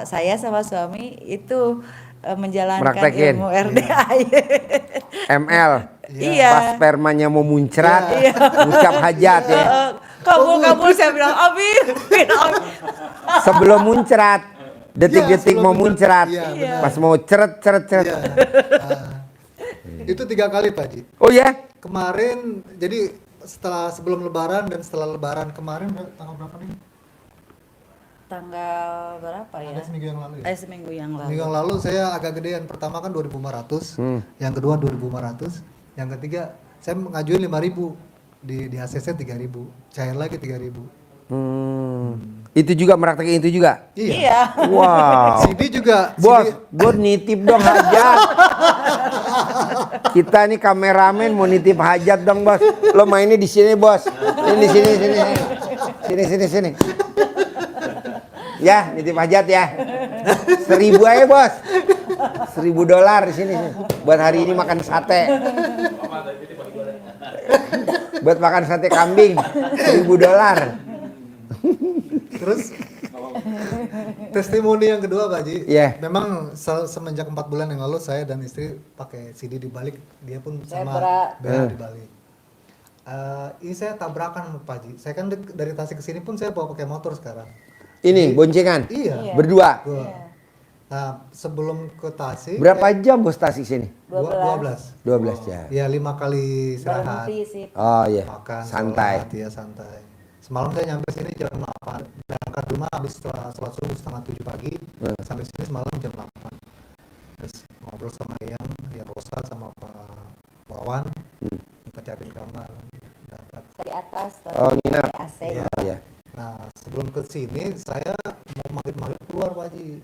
saya sama suami itu menjalankan Praktekin. ilmu RDAI. ML. Iya. Pas spermanya mau muncrat, ucap hajat ya. Kabul saya bilang amin. Amin. Sebelum muncrat, detik-detik Iya, mau sebelum muncrat, Iya, pas mau ceret. Iya. Itu 3 kali Pak Haji. Oh ya? Kemarin jadi sebelum Lebaran dan setelah Lebaran kemarin tanggal berapa nih? Tanggal berapa ya? Ada seminggu yang lalu ya? Seminggu yang lalu. Minggu yang lalu saya agak gedean. Pertama kan 2.500, yang kedua 2.500, yang ketiga saya mengajuin 5.000 di ACC 3.000, cair lagi 3.000. Itu juga meraktekin itu juga. Iya. Wow. CD juga. Bos, CD, gue nitip dong hajat. Kita nih kameramen mau nitip hajat dong bos. Lo mainnya di sini bos. Ini sini. Ya, nitip hajat ya. 1.000 aja bos. $1.000 di sini. Buat hari ini makan sate. Buat makan sate kambing. $1.000. Terus testimoni yang kedua Pak Haji. Iya. Memang semenjak 4 bulan yang lalu saya dan istri pakai CD di balik, dia pun sama Zebra. Bella di balik. Ini saya tabrakan sama Pak Haji. Saya kan dari Tasik ke sini pun saya bawa pakai motor sekarang. Ini boncengan. Iya. Berdua. Gua. Nah, sebelum ke Tasik Berapa jam bos Tasik sini? 12. 12 jam. Ya 5 kali istirahat. Berhenti sih. Oh iya. Makan, Santai. sholat, ya santai. Semalam saya nyampe sini jam 8. Berangkat rumah habis setelah sholat subuh setengah 7 pagi. Sampai sini semalam jam 8. Terus ngobrol sama yang Rosa sama Pak Wawan. Kita cari kamar. Dapat. Di atas Oh, nginep. AC. Iya. Iya. Nah, sebelum ke sini saya mau maghrib keluar Pak Haji.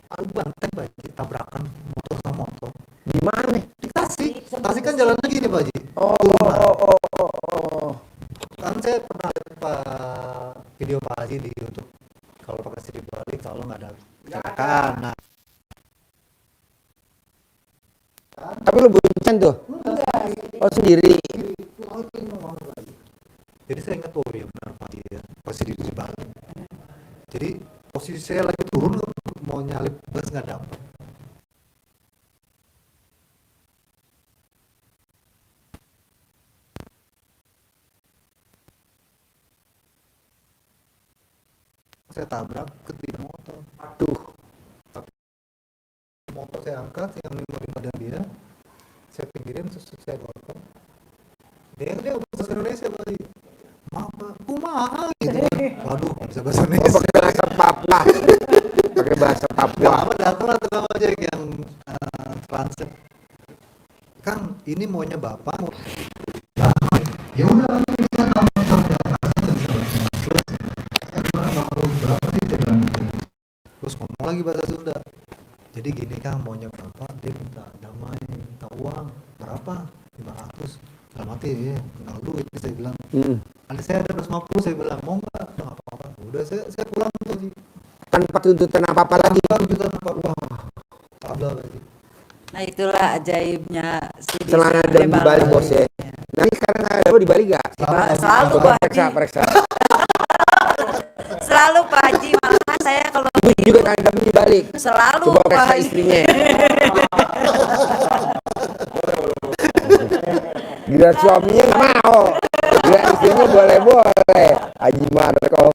Aduh banteng Pak Haji, tabrakan motor sama motor. Di mana? Di Tasik. Tasik kan jalan lagi nih Pak Haji. Oh. Kan saya pernah lihat video Pak Haji di YouTube. Kalau pakai CD balik kalau nggak ada kecelakaan. Nah, Tapi lu bonceng tuh? Oh sendiri. jadi saya ingat oh ya benar Pak Haji ya. Pas CD dibalik. Jadi posisi saya lagi turun mau nyalip bus nggak dapat. Saya tabrak ketiga motor. Aduh. Motor saya angkat yang lima dia, saya pinggirin terus saya dorong. Dia bahasa Indonesia Pak. Maaf Pak, kumaha gitu kan. Waduh, nggak bisa bahasa Indonesia. Pakai bahasa Papua. Pakai bahasa Papua. Apa datang lah tukang ojek yang transit. Kang, ini maunya bapak. Ya udah, saya tambah terus ngomong lagi bahasa Sunda. Jadi gini Kang, maunya berapa? Dia minta damai, minta uang berapa? 500. Dalam hati ya, kenal duit saya bilang. Ada saya ada 250, saya bilang mau nggak? Udah nggak apa-apa. Udah saya pulang tuh. Tanpa tuntutan apa-apa lagi. Tuntutan apa? Ada lagi. Nah, itulah ajaibnya si Celana dan di Bali bos ya. Nah ini sekarang ada lo di Bali gak? Selalu Coba Pak Haji. periksa. Selalu Pak Haji, malah saya kalau Ibu juga ada di Bali. selalu Coba Pak periksa Haji. istrinya. Gila suaminya nggak mau. Gila istrinya boleh. Haji Marco.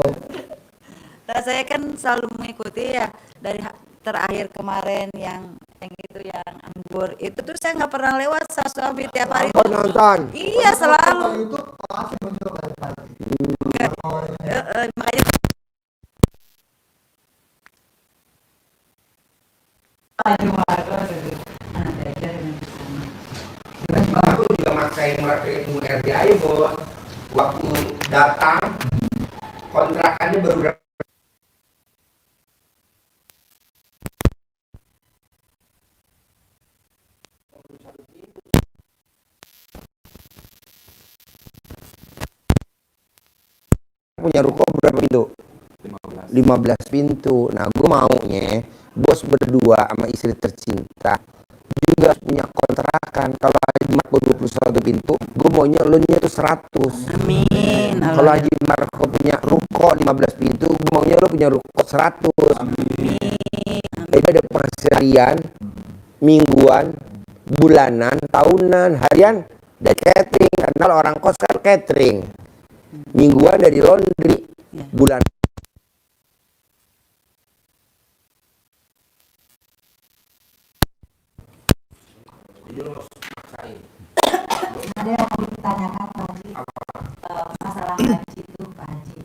Nah, saya kan selalu mengikuti ya dari terakhir kemarin yang itu yang anggur itu tuh saya nggak pernah lewat sama suami tiap hari. Oh nonton. Iya selalu. Itu pasti muncul dari pagi. Makanya Aku juga maksain ilmu RDI bos. Waktu datang kontrakannya baru punya ruko berapa pintu? 15 pintu. Nah gue maunya bos berdua sama istri tercinta juga punya kontrakan kalau Haji Marco 21 pintu, gue maunya lo nya tuh 100. Amin. Kalau Haji Marco punya ruko 15 pintu, gue maunya lo punya ruko 100. Jadi ada penghasilan mingguan, bulanan, tahunan, harian dari catering. Karena orang kos kan catering. Mingguan dari laundry, bulan. Ada yang mau ditanyakan Pak Haji, masalah gaji itu Pak Haji,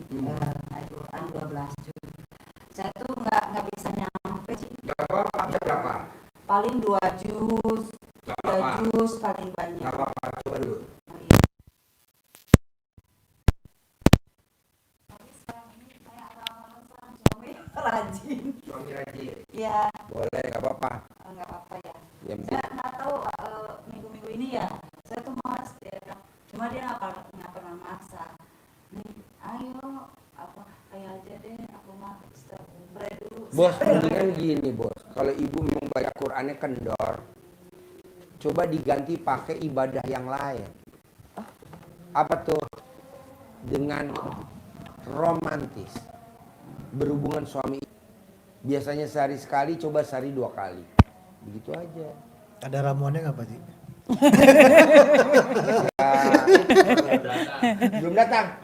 Al-Quran 12 juz. Saya tuh nggak bisa nyampe sih. Berapa? Paling 2 juz, 3 juz paling banyak. Apa-apa, coba dulu. Oh, iya. Tapi sekarang ini saya agak males suami rajin. Suami rajin. Iya, Boleh, nggak apa-apa. nggak apa-apa ya. Yang Saya nggak tahu minggu-minggu ini ya. Saya tuh malas dia. Cuma dia nggak pernah maksa. Nih, ayo apa kayak aja deh aku mah pray dulu. Bos, mendingan gini bos, kalau ibu memang baca Qurannya kendor, coba diganti pakai ibadah yang lain. Apa tuh? Dengan romantis, berhubungan suami. Biasanya sehari sekali, coba sehari 2 kali. Begitu aja. Ada ramuannya nggak Pak Haji? Belum datang?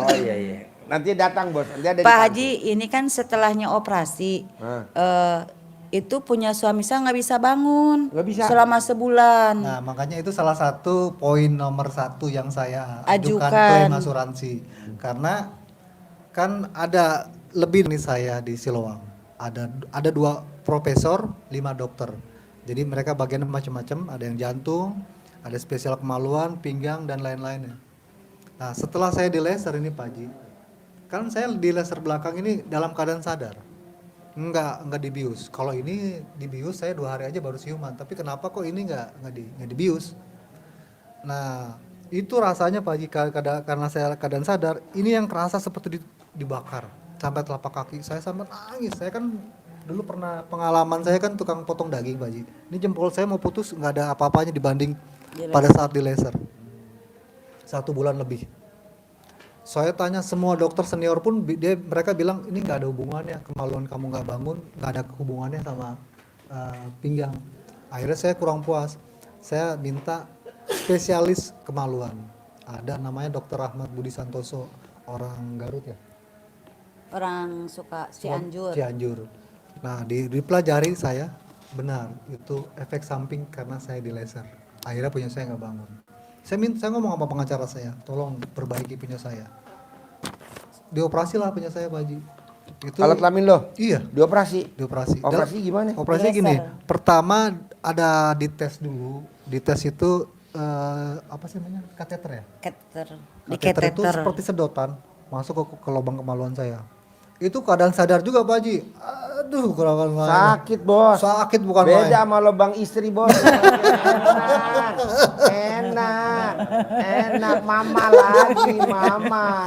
Oh iya. Nanti datang bos. Nanti ada di Pak kantor. Haji, ini kan setelahnya operasi, Hah. itu punya suami saya nggak bisa bangun Nggak bisa? selama sebulan. Nah, makanya itu salah satu poin nomor 1 yang saya ajukan Ajukan. klaim asuransi. Karena kan ada lebih nih saya di Siloam. Ada 2 profesor, 5 dokter. Jadi mereka bagiannya macam-macam, ada yang jantung, ada spesial kemaluan, pinggang dan lain-lainnya. Nah, setelah saya di laser ini Pak Haji, kan saya di laser belakang ini dalam keadaan sadar. Enggak dibius. Kalau ini dibius saya 2 hari aja baru siuman. Tapi kenapa kok ini enggak dibius? Nah, itu rasanya Pak Haji karena saya keadaan sadar, ini yang kerasa seperti dibakar sampai telapak kaki. Saya sampai nangis. Saya kan dulu pernah pengalaman saya kan tukang potong daging Pak Haji. Ini jempol saya mau putus nggak ada apa-apanya dibanding pada saat di laser. 1 bulan lebih. Saya tanya semua dokter senior pun mereka bilang ini nggak ada hubungannya, kemaluan kamu nggak bangun nggak ada hubungannya sama pinggang. Akhirnya saya kurang puas, saya minta spesialis kemaluan. Ada namanya Dr. Ahmad Budi Santoso, orang Garut ya. Orang suka Cianjur. Cianjur. Nah dipelajari saya benar itu efek samping karena saya di laser. Akhirnya punya saya nggak bangun. Saya ngomong sama pengacara saya, tolong perbaiki punya saya. Dioperasi lah punya saya Pak Haji. Itu Alat kelamin lo? Iya, Dioperasi? dioperasi. Operasi gimana? Operasinya Laser. gini, pertama ada dites dulu. Dites itu apa sih namanya? Kateter ya? Kateter. Di Kateter itu kateter. seperti sedotan masuk ke lubang kemaluan saya. Itu keadaan sadar juga Pak Haji. Aduh, kurang Sakit bos. sakit bukan Beda main. sama lubang istri bos. Enak. Mama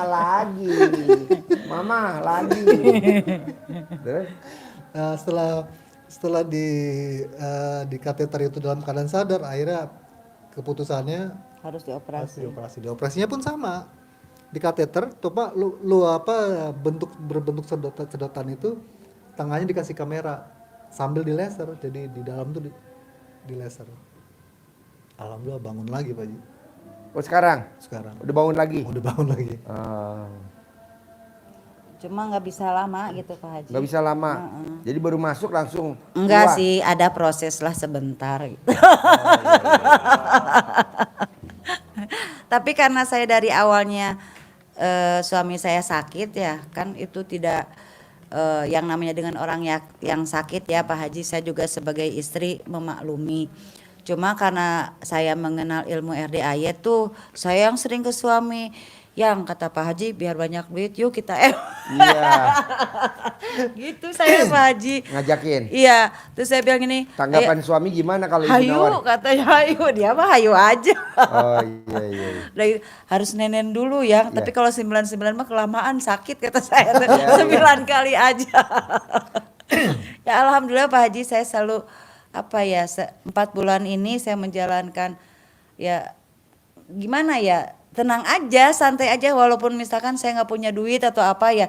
lagi. Terus? Nah, setelah di kateter itu dalam keadaan sadar, akhirnya keputusannya Harus harus dioperasi. dioperasi. Dioperasinya pun sama. Di kateter, coba lu berbentuk sedotan itu tengahnya dikasih kamera sambil di laser. Jadi di dalam tuh di laser. Alhamdulillah bangun lagi Pak Haji. Oh sekarang? Sekarang Udah bangun lagi? udah bangun lagi. Cuma nggak bisa lama gitu Pak Haji. Gak bisa lama. Jadi baru masuk langsung Enggak keluar. sih, ada proses lah sebentar. Gitu. Tapi karena saya dari awalnya suami saya sakit ya, kan itu tidak yang namanya dengan orang yang sakit ya Pak Haji, saya juga sebagai istri memaklumi. Cuma karena saya mengenal ilmu RDAY tuh, saya yang sering ke suami, yang kata Pak Haji biar banyak duit yuk kita Iya. gitu saya Pak Haji. Ngajakin. Iya, terus saya bilang gini, Tanggapan suami gimana kalau ibu hayu nawar? katanya hayu, dia mah hayu aja. Oh iya. Dari harus nenen dulu ya, Iya. tapi kalau 99 mah kelamaan sakit kata saya. 9 kali aja. Ya alhamdulillah Pak Haji, saya selalu apa ya 4 bulan ini saya menjalankan ya gimana ya, tenang aja, santai aja, walaupun misalkan saya nggak punya duit atau apa ya,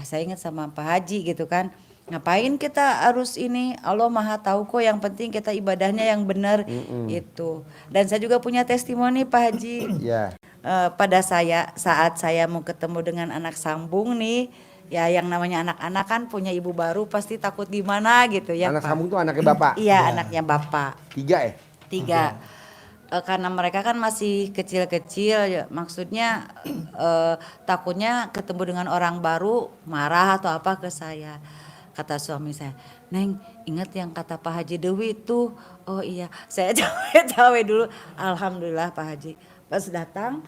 saya ingat sama Pak Haji gitu kan, ngapain kita harus ini, Allah Maha tahu kok, yang penting kita ibadahnya yang benar itu. Dan saya juga punya testimoni Pak Haji. Ya. Pada saya saat saya mau ketemu dengan anak sambung nih, ya yang namanya anak-anak kan punya ibu baru pasti takut gimana gitu ya Anak Pak. sambung tuh anaknya bapak. Iya, anaknya bapak. 3 ya? 3. Karena mereka kan masih kecil-kecil ya, maksudnya takutnya ketemu dengan orang baru marah atau apa ke saya. Kata suami saya, Neng ingat yang kata Pak Haji Dewi itu. Oh iya, saya cawe dulu. Alhamdulillah Pak Haji pas datang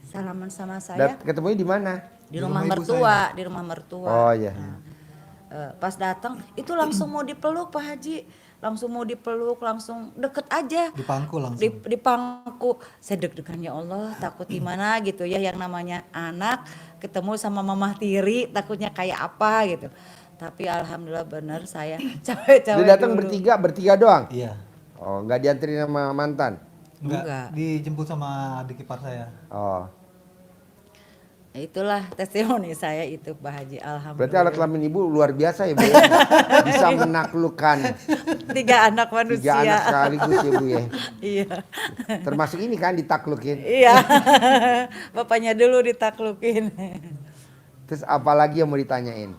salaman sama saya Ketemunya di mana? di rumah ibu mertua, di rumah mertua. Oh iya. Nah, pas datang itu langsung mau dipeluk Pak Haji, langsung mau dipeluk, langsung deket aja. Dipangku langsung. Di pangku. Saya deg-degan, ya Allah, takut gimana gitu ya, yang namanya anak ketemu sama mamah tiri takutnya kayak apa gitu. Tapi alhamdulillah benar saya cawe-cawe Dia datang dulu. bertiga doang. Iya. Oh, nggak dianterin sama mantan. Enggak. Dijemput sama adik ipar saya. Oh. Itulah testimoni saya itu Pak Haji, alhamdulillah. Berarti alat kelamin ibu luar biasa ya, Bu. Ya? Bisa menaklukkan 3 anak manusia. 3 anak sekaligus ya, Bu ya. Iya. Termasuk ini kan ditaklukin. Iya. Bapaknya dulu ditaklukin. Terus apa lagi yang mau ditanyain?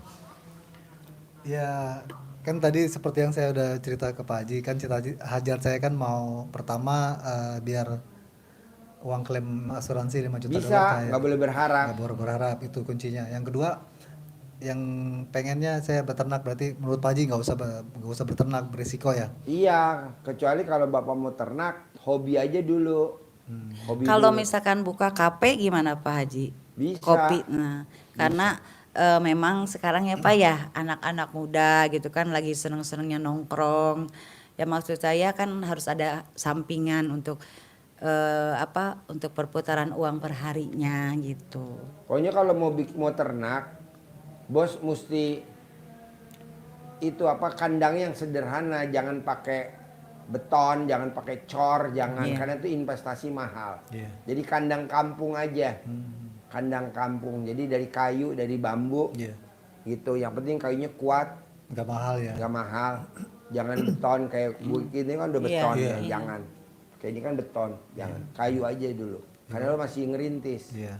Ya kan tadi seperti yang saya udah cerita ke Pak Haji, kan cita hajat saya kan mau pertama biar uang klaim asuransi 5 juta Bisa, dolar saya. nggak boleh berharap. Nggak boleh berharap, itu kuncinya. Yang kedua, yang pengennya saya beternak, berarti menurut Pak Haji nggak usah beternak, berisiko ya. Iya, kecuali kalau bapak mau ternak, hobi aja dulu. Hobi Kalau dulu. misalkan buka kafe gimana Pak Haji? Bisa. Kopi. Nah, karena memang sekarang ya Pak ya, anak-anak muda gitu kan lagi seneng-senengnya nongkrong. Ya maksud saya kan harus ada sampingan untuk untuk perputaran uang perharinya gitu. Pokoknya kalau mau ternak, bos mesti itu kandang yang sederhana, jangan pakai beton, jangan pakai cor, jangan, Iya. karena itu investasi mahal. Iya. Jadi kandang kampung aja, kandang kampung. Jadi dari kayu, dari bambu, Iya. gitu. Yang penting kayunya kuat, Nggak mahal ya. nggak mahal. Jangan beton kayak ini kan udah Iya, beton, iya. ya. Jangan. Kayak ini kan beton, jangan. Kayu aja dulu, karena lo masih ngerintis. Iya.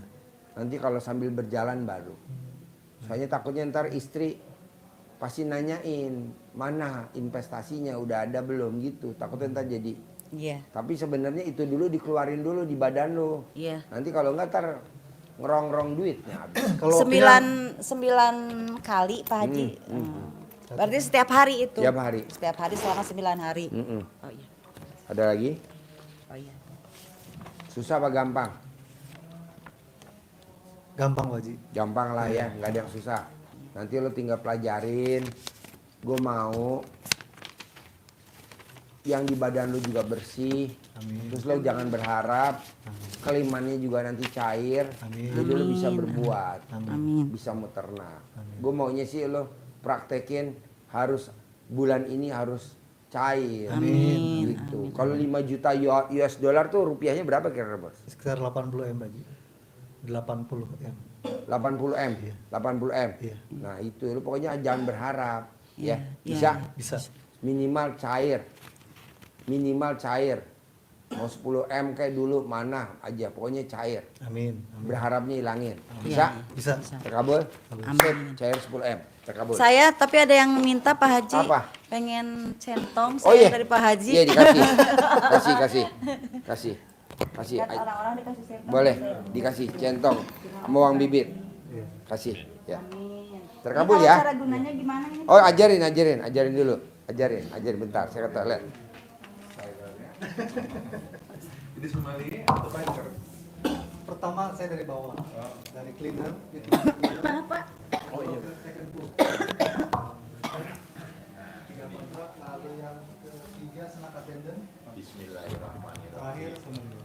Nanti kalau sambil berjalan baru. Soalnya takutnya ntar istri pasti nanyain mana investasinya udah ada belum gitu. Takutnya ntar jadi. Iya. Tapi sebenarnya itu dulu dikeluarin dulu di badan lo. Iya. Nanti kalau nggak ntar ngerong-rong duitnya habis. Kalau 9 kali Pak Haji. Berarti setiap hari itu. Setiap hari. Setiap hari selama 9 hari. Mm-mm. Oh iya. Ada lagi? Oh iya. Susah apa gampang? gampang Pak Haji. Gampang lah ya, nggak ada yang susah. Nanti lo tinggal pelajarin. Gue mau yang di badan lo juga bersih. Amin. Terus lo jangan berharap kelimannya juga nanti cair. Amin. Jadi lo bisa berbuat, Amin. bisa mau ternak. Gue maunya sih lo praktekin harus bulan ini harus cair. Amin. Gitu. Kalau 5 juta US dollar tuh rupiahnya berapa kira-kira, Bos? Sekitar 80 M Pak Haji. 80 M. 80 M, Iya. 80 M. Iya. Nah itu lu pokoknya jangan berharap, Iya, ya. iya. Bisa. Minimal cair. Mau 10 M kayak dulu mana aja, pokoknya cair. Amin. Amin. Berharapnya hilangin. Bisa? Bisa. Terkabul? Amin. Cair 10 M. Terkabul. Saya tapi ada yang minta Pak Haji. Apa? Pengen centong Oh saya iya. dari Pak Haji. Iya dikasih. Kasih. Lihat orang-orang dikasih centong. Boleh dikasih centong sama uang bibit. Iya. Kasih ya. Amin. Terkabul Ini ya. Cara gunanya gimana ini? Oh ajarin dulu. Ajarin bentar. Saya kata lihat. Ini Somali atau Fighter? Pertama saya dari bawah. Dari cleaner itu. Apa? Oh iya. Lalu yang ketiga snack attendant. Bismillahirrahmanirrahim. Terakhir semuanya.